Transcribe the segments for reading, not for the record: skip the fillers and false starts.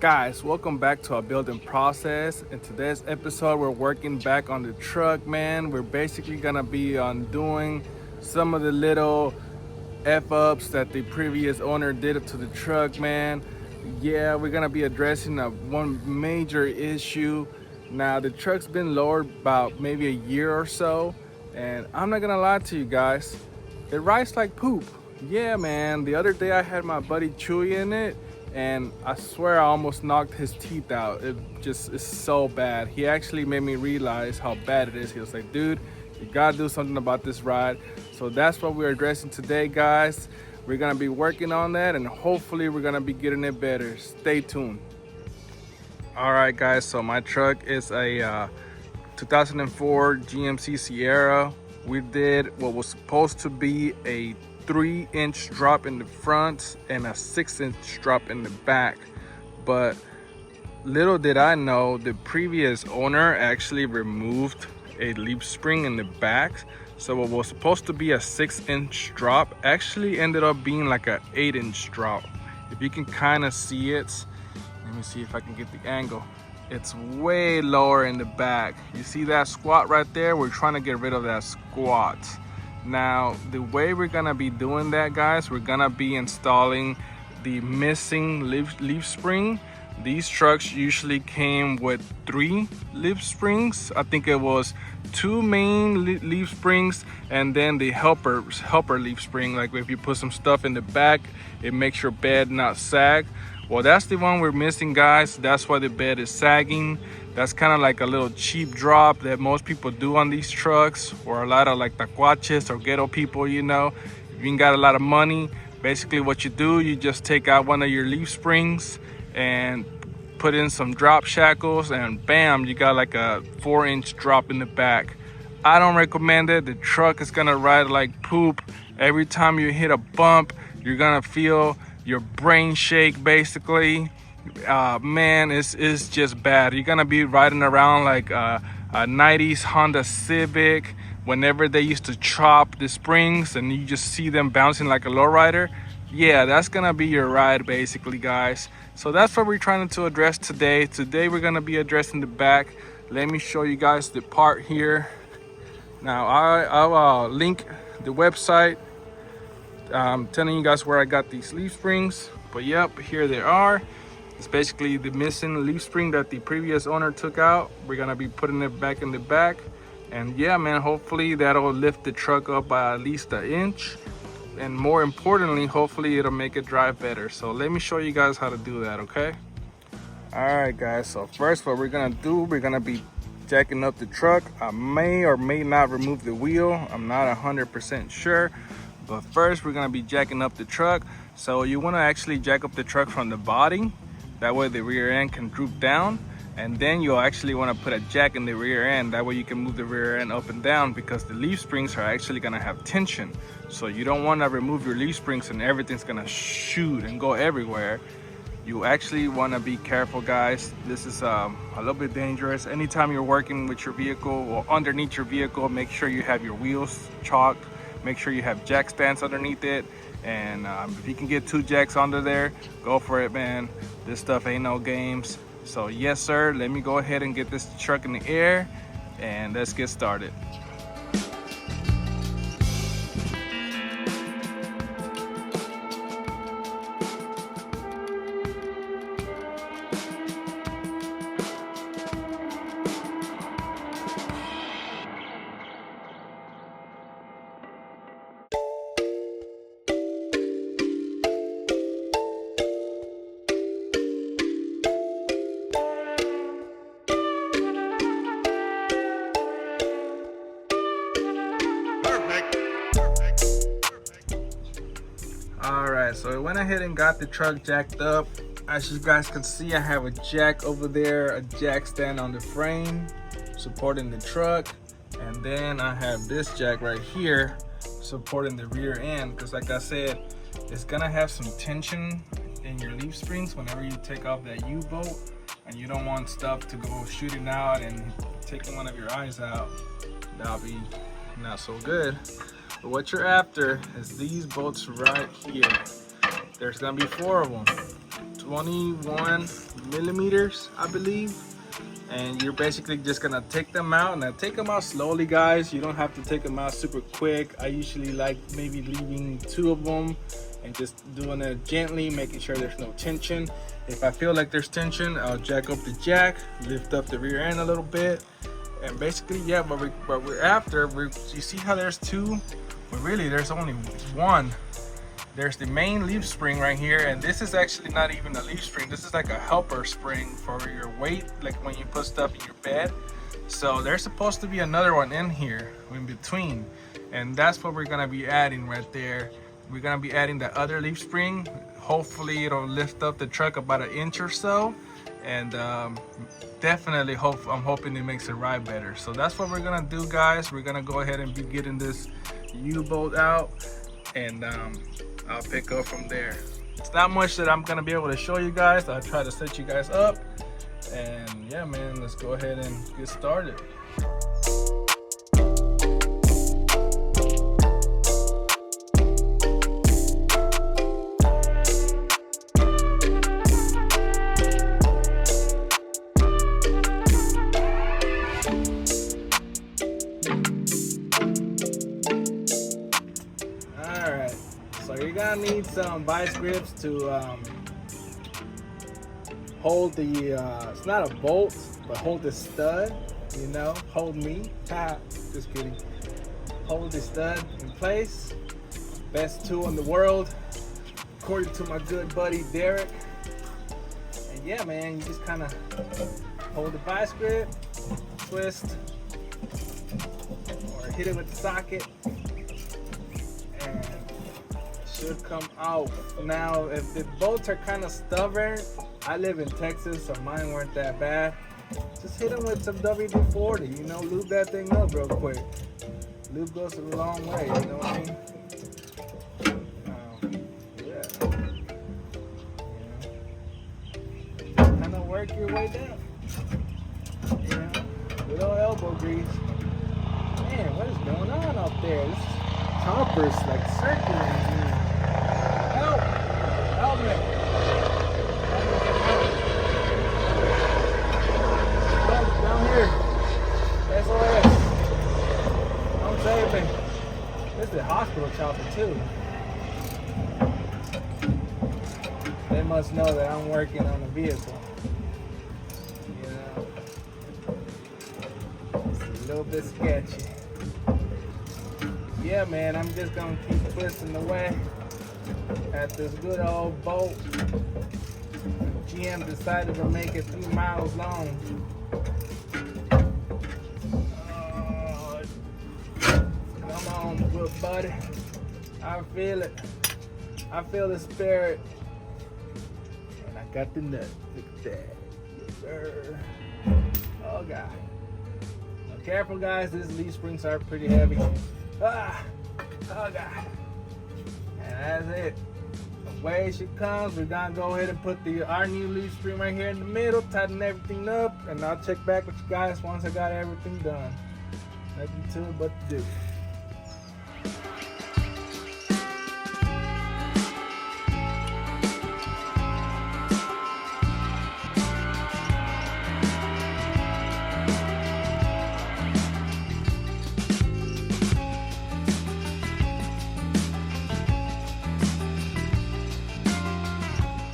Guys, welcome back to our building process. In today's episode, we're working back on the truck, man. We're basically gonna be undoing some of the little F-ups that the previous owner did to the truck, man. Yeah, we're gonna be addressing one major issue. Now, the truck's been lowered about maybe a year or so, and I'm not gonna lie to you guys, it rides like poop. Yeah, man. The other day I had my buddy Chewy in it, and I swear I almost knocked his teeth out. It just is so bad. He actually made me realize how bad it is. He was like, dude, you gotta do something about this ride. So that's what we're addressing today, guys. We're gonna be working on that, and hopefully we're gonna be getting it better. Stay tuned. All right, guys, so my truck is a 2004 GMC Sierra. We did what was supposed to be a 3-inch drop in the front and a 6-inch drop in the back, but little did I know, the previous owner actually removed a leaf spring in the back. So what was supposed to be a 6-inch drop actually ended up being like a 8-inch drop. If you can kind of see it, let me see if I can get the angle. It's way lower in the back. You see that squat right there? We're trying to get rid of that squat. Now, the way we're gonna be doing that, guys, we're gonna be installing the missing leaf spring. These trucks usually came with 3 leaf springs. I think it was 2 main leaf springs and then the helper leaf spring. Like if you put some stuff in the back, it makes your bed not sag. Well, that's the one we're missing, guys. That's why the bed is sagging. That's kind of like a little cheap drop that most people do on these trucks, or a lot of like tacuaches or ghetto people, you know. If you ain't got a lot of money, basically what you do, you just take out one of your leaf springs and put in some drop shackles, and bam, you got like a 4-inch drop in the back. I don't recommend it. The truck is gonna ride like poop. Every time you hit a bump, you're gonna feel your brain shake, basically. Man, it's just bad. You're gonna be riding around like a 90s Honda Civic whenever they used to chop the springs and you just see them bouncing like a lowrider. Yeah, that's gonna be your ride, basically, guys. So that's what we're trying to address today. Today we're gonna be addressing the back. Let me show you guys the part here. Now I'll link the website, telling you guys where I got these leaf springs. But yep, here they are. It's basically the missing leaf spring that the previous owner took out. We're gonna be putting it back in the back, and yeah, man, hopefully that'll lift the truck up by at least 1 inch, and more importantly, hopefully it'll make it drive better. So let me show you guys how to do that, okay? All right, guys, so first what we're gonna do, we're gonna be jacking up the truck. I may or may not remove the wheel. I'm not 100% sure. But first, we're gonna be jacking up the truck. So you wanna actually jack up the truck from the body. That way the rear end can droop down. And then you'll actually wanna put a jack in the rear end. That way you can move the rear end up and down, because the leaf springs are actually gonna have tension. So you don't wanna remove your leaf springs and everything's gonna shoot and go everywhere. You actually wanna be careful, guys. This is a little bit dangerous. Anytime you're working with your vehicle or underneath your vehicle, make sure you have your wheels chalked. Make sure you have jack stands underneath it, and if you can get 2 jacks under there, go for it, man. This stuff ain't no games. So yes, sir, let me go ahead and get this truck in the air, and let's get started. All right, so I went ahead and got the truck jacked up. As you guys can see, I have a jack over there, a jack stand on the frame supporting the truck, and then I have this jack right here supporting the rear end, because like I said, it's gonna have some tension in your leaf springs whenever you take off that U-bolt, and you don't want stuff to go shooting out and taking one of your eyes out. That'll be not so good. But what you're after is these bolts right here. There's gonna be 4 of them. 2 21 millimeters, I believe. And you're basically just gonna take them out. Now take them out slowly, guys. You don't have to take them out super quick. I usually like maybe leaving 2 of them and just doing it gently, making sure there's no tension. If I feel like there's tension, I'll jack up the jack, lift up the rear end a little bit, and basically, yeah, what we're after, you see how there's 2, but really there's only 1. There's the main leaf spring right here, and this is actually not even a leaf spring. This is like a helper spring for your weight, like when you put stuff in your bed. So there's supposed to be another one in here in between, and that's what we're gonna be adding right there. We're gonna be adding the other leaf spring. Hopefully it'll lift up the truck about 1 inch or so, and definitely I'm hoping it makes it ride better. So that's what we're gonna do, guys. We're gonna go ahead and be getting this U-bolt out, and I'll pick up from there. It's not much that I'm gonna be able to show you guys. I'll try to set you guys up, and yeah, man, let's go ahead and get started. You're gonna need some vice grips to hold the, it's not a bolt, but hold the stud, you know, hold me, just kidding. Hold the stud in place. Best tool in the world, according to my good buddy Derek. And yeah, man, you just kind of hold the vice grip, twist, or hit it with the socket, and should come out. Now, if the bolts are kind of stubborn, I live in Texas, so mine weren't that bad. Just hit them with some WD-40, you know, lube that thing up real quick. Lube goes a long way, you know what I mean? Yeah. Just kind of work your way down. You know, good old elbow grease. Man, what is going on out there? This chopper's like circling. Help! Help me! Help, down here. SOS. Don't save me. This is a hospital chopper too. They must know that I'm working on a vehicle. You know, it's a little bit sketchy. Yeah, man, I'm just gonna keep twisting away at this good old bolt. GM decided to make it 3 miles long. Come on, good buddy. I feel it. I feel the spirit. And I got the nut. Look at that. Yes, sir. Oh, God. Now, careful, guys. These leaf springs are pretty heavy. Ah! Oh, God. And that's it. Away she comes. We're gonna go ahead and put our new leaf spring right here in the middle, tighten everything up, and I'll check back with you guys once I got everything done. Nothing to it but to do.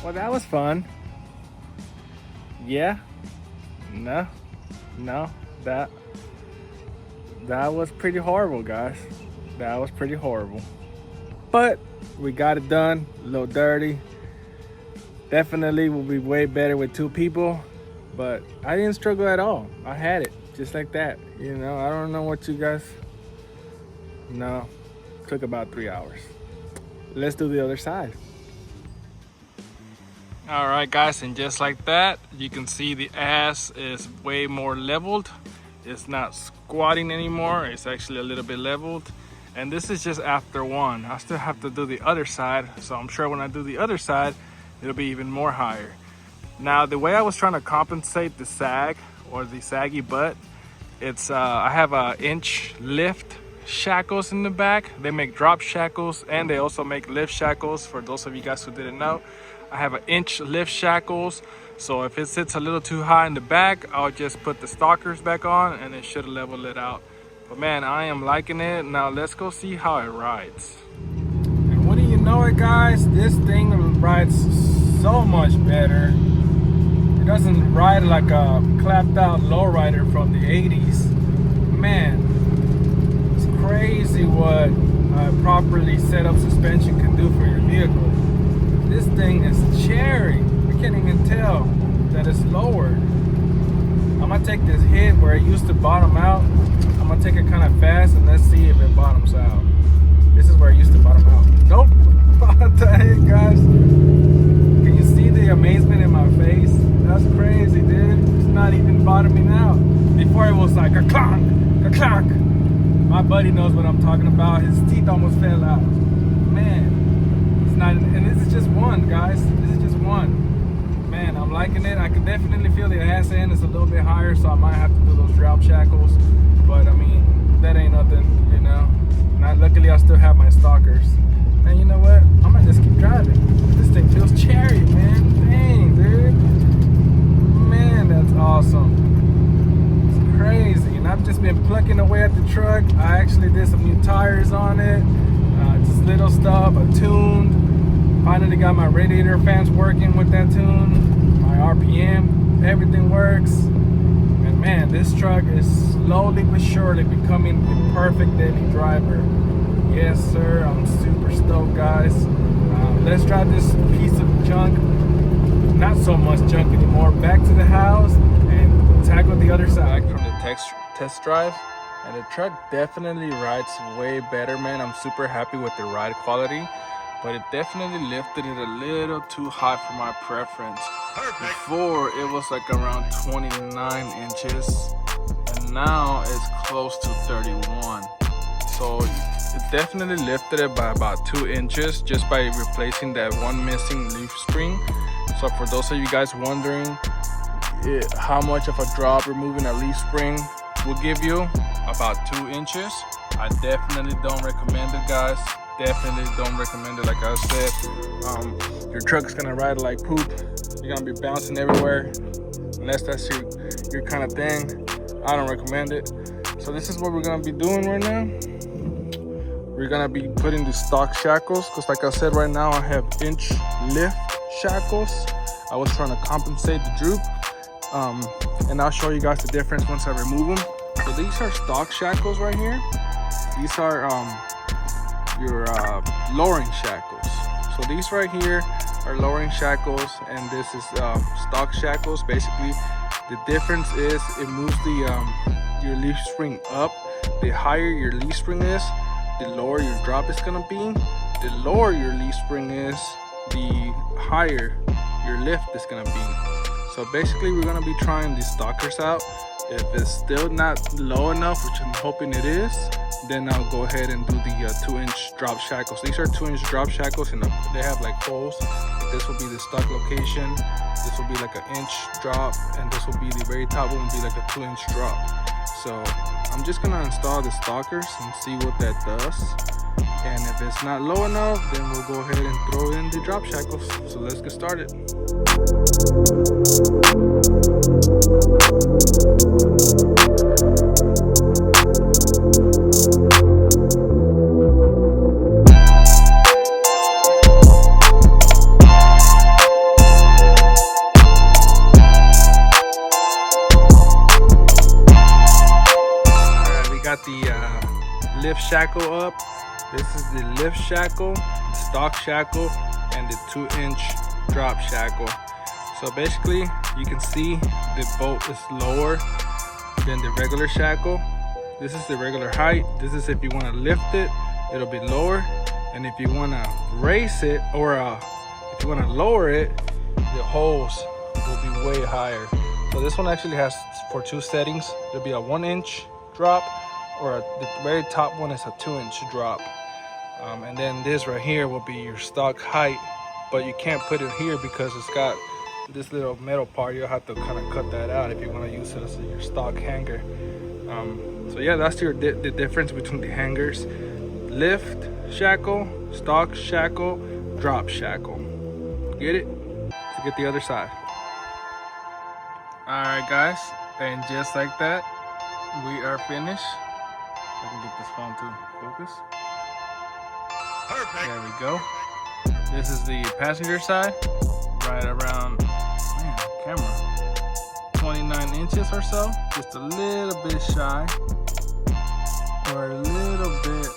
Well, that was fun. Yeah. No. That was pretty horrible, guys. That was pretty horrible. But we got it done. A little dirty. Definitely will be way better with 2 people. But I didn't struggle at all. I had it just like that. You know, I don't know what you guys. No. Took about 3 hours. Let's do the other side. All right, guys, and just like that, you can see the ass is way more leveled. It's not squatting anymore. It's actually a little bit leveled. And this is just after 1. I still have to do the other side. So I'm sure when I do the other side, it'll be even more higher. Now, the way I was trying to compensate the sag or the saggy butt, it's I have a inch lift shackles in the back. They make drop shackles and they also make lift shackles for those of you guys who didn't know. I have an inch lift shackles, so if it sits a little too high in the back, I'll just put the stalkers back on and it should level it out. But man, I am liking it. Now let's go see how it rides. And what do you know it, guys? This thing rides so much better. It doesn't ride like a clapped out lowrider from the 80s. Man, it's crazy what properly set up suspension can do for your vehicle. This thing is cherry. I can't even tell that it's lowered. I'm gonna take this hit where it used to bottom out. I'm gonna take it kind of fast and let's see if it bottoms out. This is where it used to bottom out. Nope. What the heck, guys? Can you see the amazement in my face? That's crazy, dude. It's not even bottoming out. Before it was like a clonk, a clonk. My buddy knows what I'm talking about. His teeth almost fell out. Man, it's not, and this is just one, guys. This is just one. Man, I'm liking it. I can definitely feel the ass end is a little bit higher, so I might have to do those drop shackles. But I mean, that ain't nothing, you know. Now, luckily, I still have my stalkers. And you know what? I'm gonna just keep driving. This thing feels cherry, man. Dang, dude. Man, that's awesome. It's crazy. And I've just been plucking away at the truck. I actually did some new tires on it. Just little stuff. I tuned. Finally got my radiator fans working with that tune. My RPM, everything works. And man, this truck is slowly but surely becoming the perfect daily driver. Yes, sir. I'm super stoked, guys. Let's drive this piece of junk, not so much junk anymore, back to the house and tackle the other side. From the test drive, and the truck definitely rides way better, man. I'm super happy with the ride quality, but it definitely lifted it a little too high for my preference. Before, it was like around 29 inches, and now it's close to 31. So it definitely lifted it by about 2 inches just by replacing that one missing leaf spring. So for those of you guys wondering how much of a drop removing a leaf spring will give you, about 2 inches. I definitely don't recommend it, guys. Definitely don't recommend it. Like I said, your truck's gonna ride like poop. You're gonna be bouncing everywhere. Unless that's your kind of thing, I don't recommend it. So this is what we're gonna be doing right now. We're gonna be putting the stock shackles, because like I said, right now I have inch lift shackles. I was trying to compensate the droop, and I'll show you guys the difference once I remove them. So these are stock shackles right here. These are your lowering shackles. So these right here are lowering shackles, and this is stock shackles. Basically, the difference is it moves the your leaf spring up. The higher your leaf spring is, the lower your drop is gonna be. The lower your leaf spring is, the higher your lift is gonna be. So basically, we're gonna be trying these stalkers out. If it's still not low enough, which I'm hoping it is, then I'll go ahead and do the 2-inch drop shackles. These are 2-inch drop shackles, and they have like holes. This will be the stock location. This will be like an inch drop, and this will be the very top one, will be like a 2-inch drop. So I'm just gonna install the stalkers and see what that does. And if it's not low enough, then we'll go ahead and throw in the drop shackles. So let's get started. Got the lift shackle up. This is the lift shackle, the stock shackle, and the 2-inch drop shackle. So basically, you can see the bolt is lower than the regular shackle. This is the regular height. This is if you want to lift it, it'll be lower. And if you want to raise it, or if you want to lower it, the holes will be way higher. So this one actually has for 2 settings. There'll be a 1-inch drop, or the very top one is a 2-inch drop. And then this right here will be your stock height, but you can't put it here because it's got this little metal part. You'll have to kind of cut that out if you want to use it as your stock hanger. So yeah, that's the difference between the hangers: lift shackle, stock shackle, drop shackle. Get it? to get the other side. All right, guys, and just like that, we are finished. I can get this phone to focus. Perfect. There we go. This is the passenger side, right around, man, camera, 29 inches or so, just a little bit shy, or a little bit,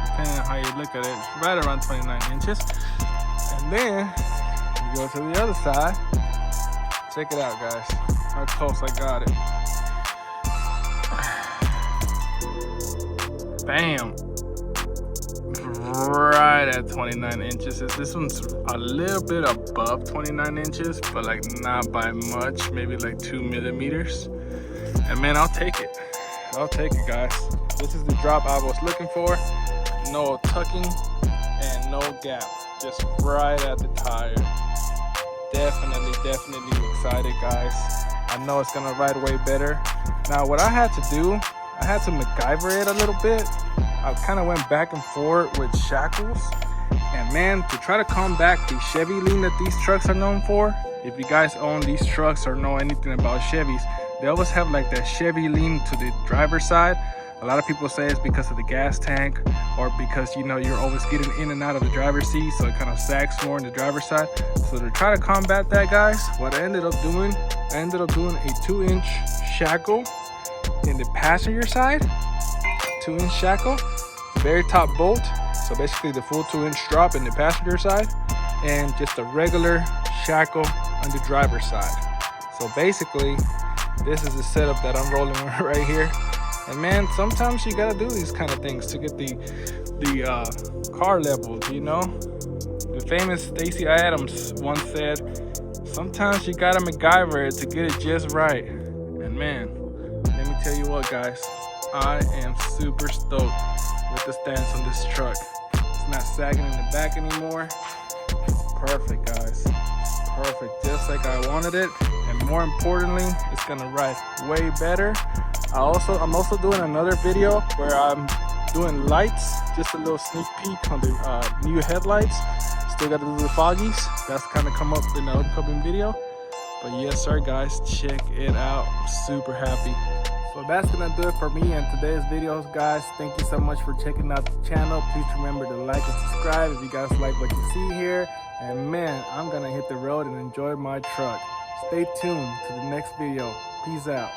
depending on how you look at it, it's right around 29 inches. And then you go to the other side. Check it out, guys, how close I got it. Bam. Right at 29 inches. This one's a little bit above 29 inches, but like not by much, maybe like 2 millimeters. And man, I'll take it. I'll take it, guys. This is the drop I was looking for. No tucking and no gap. Just right at the tire. Definitely excited, guys. I know it's gonna ride way better. Now, what I had to do, I had to MacGyver it a little bit. I kind of went back and forth with shackles, and man, to try to combat the Chevy lean that these trucks are known for, if you guys own these trucks or know anything about Chevys, they always have like that Chevy lean to the driver's side. A lot of people say it's because of the gas tank, or because, you know, you're always getting in and out of the driver's seat, so it kind of sags more on the driver's side. So to try to combat that, guys, what I ended up doing a 2-inch shackle in the passenger side, 2-inch shackle, very top bolt, so basically the full 2-inch drop in the passenger side, and just a regular shackle on the driver's side. So basically, this is the setup that I'm rolling with right here. And man, sometimes you gotta do these kind of things to get the car leveled, you know? The famous Stacey Adams once said, sometimes you gotta MacGyver it to get it just right. And man, let me tell you what, guys, I am super stoked with the stance on this truck. It's not sagging in the back anymore. It's perfect, guys. It's perfect, just like I wanted it. And more importantly, it's gonna ride way better. I'm also doing another video where I'm doing lights, just a little sneak peek on the new headlights. Still got to do the foggies. That's kind of come up in the upcoming video. But yes, sir, guys, check it out. I'm super happy. So that's gonna do it for me in today's videos, guys. Thank you so much for checking out the channel. Please remember to like and subscribe if you guys like what you see here. And man, I'm gonna hit the road and enjoy my truck. Stay tuned to the next video. Peace out.